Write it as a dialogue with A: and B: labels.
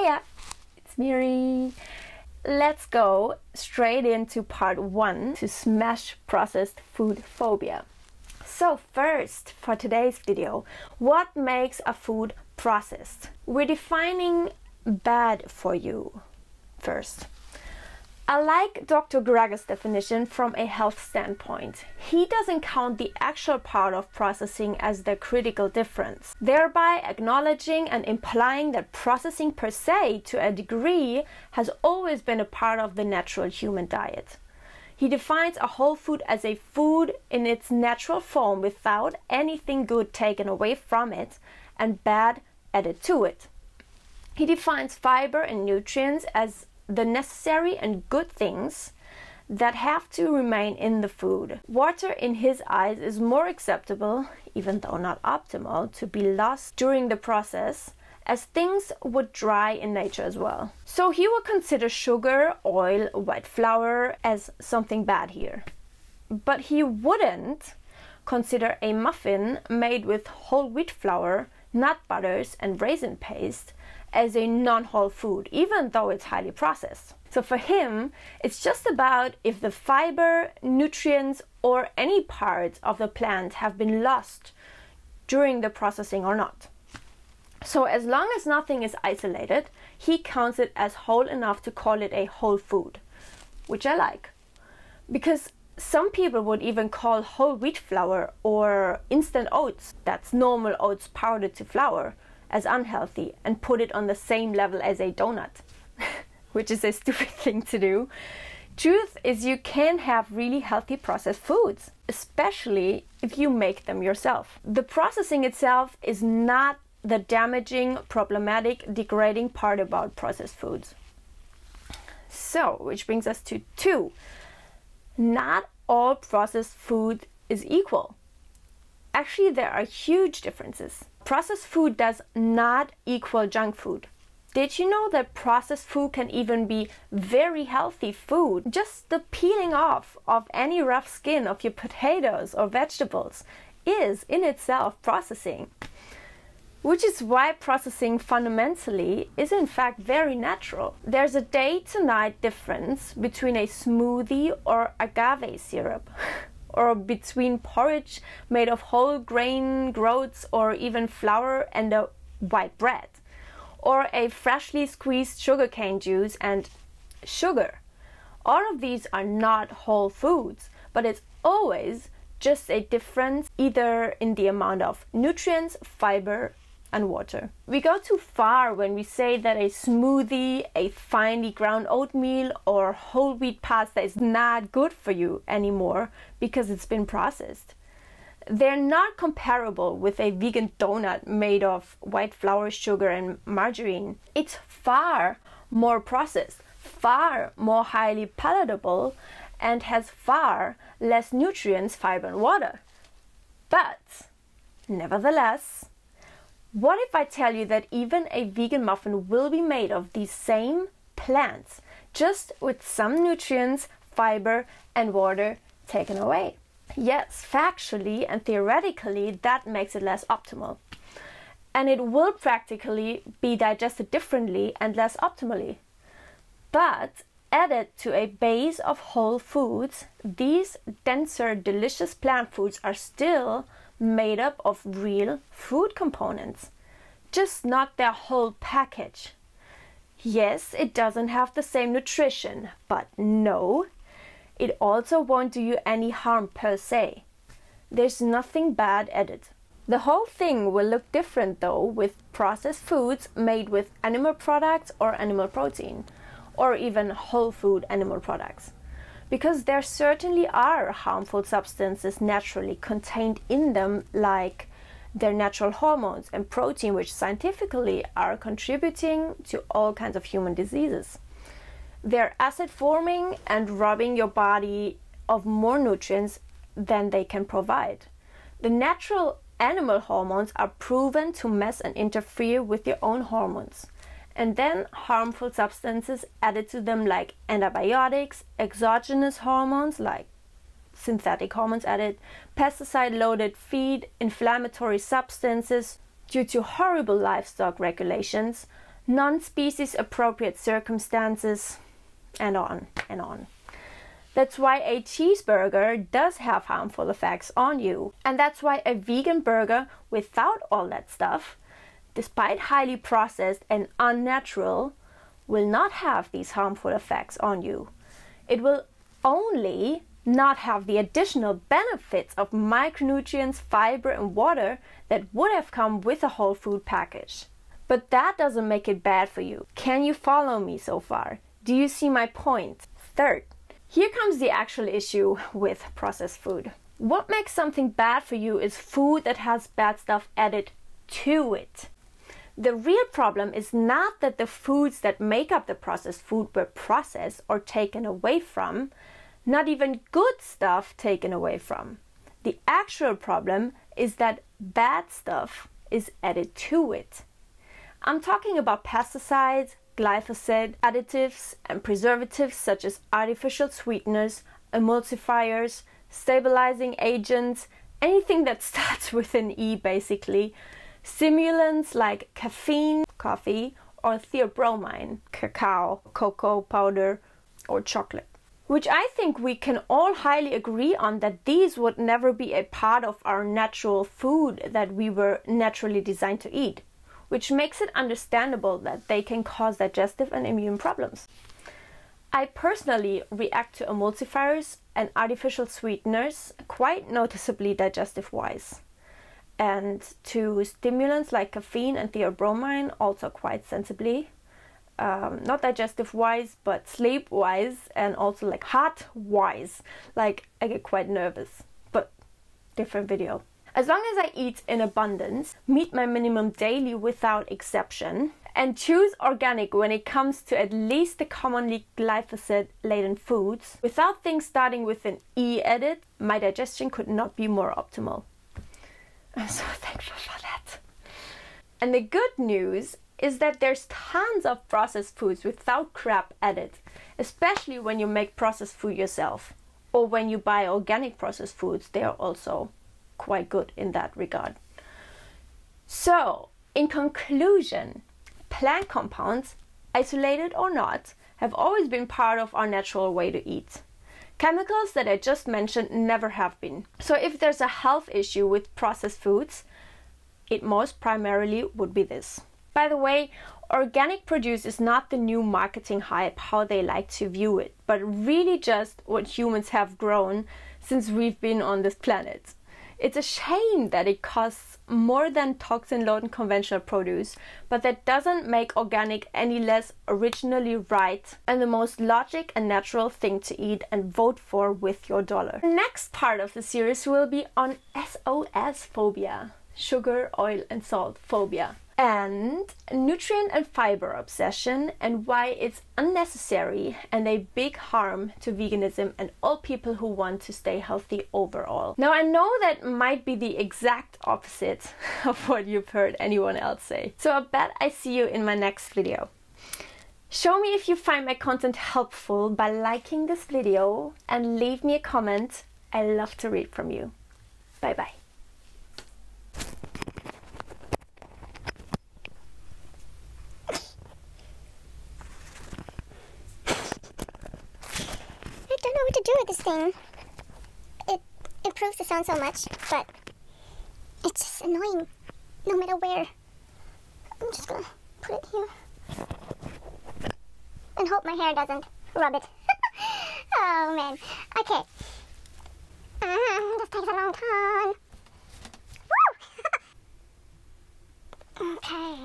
A: Hiya, it's Miri. Let's go straight into part 1 to smash processed food phobia. So first, for today's video, what makes a food processed? We're defining bad for you first. I like Dr. Greger's definition from a health standpoint. He doesn't count the actual part of processing as the critical difference, thereby acknowledging and implying that processing per se, to a degree, has always been a part of the natural human diet. He defines a whole food as a food in its natural form without anything good taken away from it and bad added to it. He defines fiber and nutrients as the necessary and good things that have to remain in the food. Water in his eyes is more acceptable, even though not optimal, to be lost during the process, as things would dry in nature as well. So he would consider sugar, oil, white flour as something bad here. But he wouldn't consider a muffin made with whole wheat flour, nut butters, and raisin paste as a non-whole food, even though it's highly processed. So for him, it's just about if the fiber, nutrients, or any parts of the plant have been lost during the processing or not. So as long as nothing is isolated, he counts it as whole enough to call it a whole food, which I like. Because some people would even call whole wheat flour or instant oats, that's normal oats powdered to flour, as unhealthy and put it on the same level as a donut, which is a stupid thing to do. Truth is, you can have really healthy processed foods, especially if you make them yourself. The processing itself is not the damaging, problematic, degrading part about processed foods. So, which brings us to 2. Not all processed food is equal. Actually, there are huge differences. Processed food does not equal junk food. Did you know that processed food can even be very healthy food? Just the peeling off of any rough skin of your potatoes or vegetables is in itself processing. Which is why processing fundamentally is in fact very natural. There's a day to night difference between a smoothie or agave syrup. Or between porridge made of whole grain groats or even flour and a white bread, or a freshly squeezed sugarcane juice and sugar. All of these are not whole foods, but it's always just a difference either in the amount of nutrients, fiber, and water. We go too far when we say that a smoothie, a finely ground oatmeal, or whole wheat pasta is not good for you anymore because it's been processed. They're not comparable with a vegan donut made of white flour, sugar, and margarine. It's far more processed, far more highly palatable, and has far less nutrients, fiber, and water. But, nevertheless, what if I tell you that even a vegan muffin will be made of these same plants, just with some nutrients, fiber, and water taken away? Yes, factually and theoretically, that makes it less optimal. And it will practically be digested differently and less optimally. But added to a base of whole foods, these denser, delicious plant foods are still made up of real food components, just not their whole package. Yes, it doesn't have the same nutrition, but no, it also won't do you any harm per se. There's nothing bad added. The whole thing will look different though with processed foods made with animal products or animal protein, or even whole food animal products. Because there certainly are harmful substances naturally contained in them, like their natural hormones and protein, which scientifically are contributing to all kinds of human diseases. They're acid forming and robbing your body of more nutrients than they can provide. The natural animal hormones are proven to mess and interfere with your own hormones. And then harmful substances added to them like antibiotics, exogenous hormones like synthetic hormones added, pesticide-loaded feed, inflammatory substances due to horrible livestock regulations, non-species appropriate circumstances, and on and on. That's why a cheeseburger does have harmful effects on you. And that's why a vegan burger without all that stuff, despite highly processed and unnatural, will not have these harmful effects on you. It will only not have the additional benefits of micronutrients, fiber, and water that would have come with a whole food package. But that doesn't make it bad for you. Can you follow me so far? Do you see my point? Third, here comes the actual issue with processed food. What makes something bad for you is food that has bad stuff added to it. The real problem is not that the foods that make up the processed food were processed or taken away from, not even good stuff taken away from. The actual problem is that bad stuff is added to it. I'm talking about pesticides, glyphosate, additives, and preservatives such as artificial sweeteners, emulsifiers, stabilizing agents, anything that starts with an E basically, stimulants like caffeine, coffee, or theobromine, cacao, cocoa powder, or chocolate. Which I think we can all highly agree on that these would never be a part of our natural food that we were naturally designed to eat, which makes it understandable that they can cause digestive and immune problems. I personally react to emulsifiers and artificial sweeteners quite noticeably digestive-wise, and to stimulants like caffeine and theobromine also quite sensibly. Not digestive-wise, but sleep-wise, and also like heart-wise. Like, I get quite nervous, but different video. As long as I eat in abundance, meet my minimum daily without exception, and choose organic when it comes to at least the commonly glyphosate-laden foods, without things starting with an E added, my digestion could not be more optimal. I'm so thankful for that. And the good news is that there's tons of processed foods without crap added, especially when you make processed food yourself, or when you buy organic processed foods. They are also quite good in that regard. So, in conclusion, plant compounds, isolated or not, have always been part of our natural way to eat. Chemicals that I just mentioned never have been. So if there's a health issue with processed foods, it most primarily would be this. By the way, organic produce is not the new marketing hype, how they like to view it, but really just what humans have grown since we've been on this planet. It's a shame that it costs more than toxin-laden conventional produce, but that doesn't make organic any less originally right and the most logic and natural thing to eat and vote for with your dollar. The next part of the series will be on SOS phobia, sugar, oil and salt phobia, and nutrient and fiber obsession, and why it's unnecessary and a big harm to veganism and all people who want to stay healthy overall. Now, I know that might be the exact opposite of what you've heard anyone else say, so I bet I see you in my next video. Show me if you find my content helpful by liking this video and leave me a comment. I love to read from you. Bye bye.
B: I don't know what to do with this thing. It improves the sound so much, but it's just annoying no matter where. I'm just gonna put it here and hope my hair doesn't rub it. Oh man. Okay. This takes a long time. Woo! Okay.